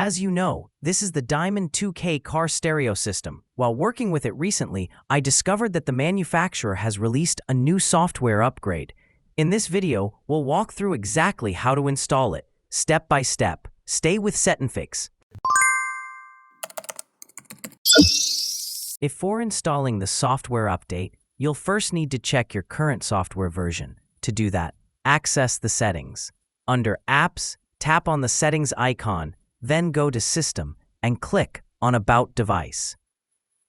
As you know, this is the Diamond 2K car stereo system. While working with it recently, I discovered that the manufacturer has released a new software upgrade. In this video, we'll walk through exactly how to install it, step by step. Stay with Setnfix. Before installing the software update, you'll first need to check your current software version. To do that, access the settings. Under Apps, tap on the settings icon, then go to System and click on About Device.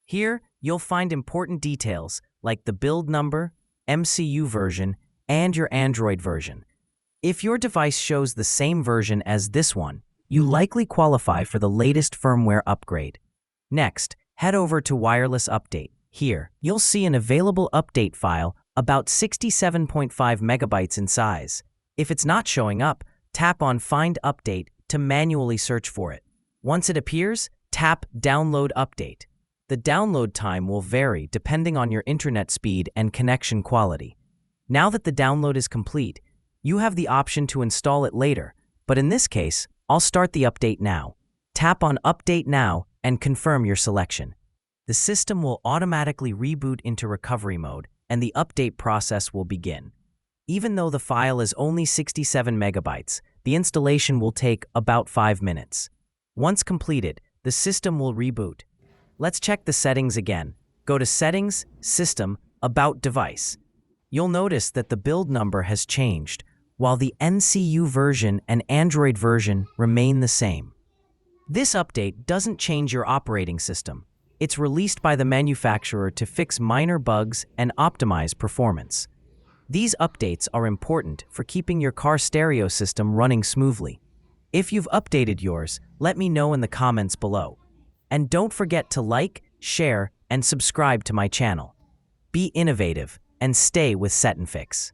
Here, you'll find important details like the build number, MCU version, and your Android version. If your device shows the same version as this one, you likely qualify for the latest firmware upgrade. Next, head over to Wireless Update. Here, you'll see an available update file about 67.5 megabytes in size. If it's not showing up, tap on Find Update to manually search for it. Once it appears, tap Download Update. The download time will vary depending on your internet speed and connection quality. Now that the download is complete, you have the option to install it later, but in this case, I'll start the update now. Tap on Update Now and confirm your selection. The system will automatically reboot into recovery mode, and the update process will begin. Even though the file is only 67 megabytes, the installation will take about 5 minutes. Once completed, the system will reboot. Let's check the settings again. Go to Settings, System, About Device. You'll notice that the build number has changed, while the MCU version and Android version remain the same. This update doesn't change your operating system. It's released by the manufacturer to fix minor bugs and optimize performance. These updates are important for keeping your car stereo system running smoothly. If you've updated yours, let me know in the comments below. And don't forget to like, share, and subscribe to my channel. Be innovative and stay with Setnfix.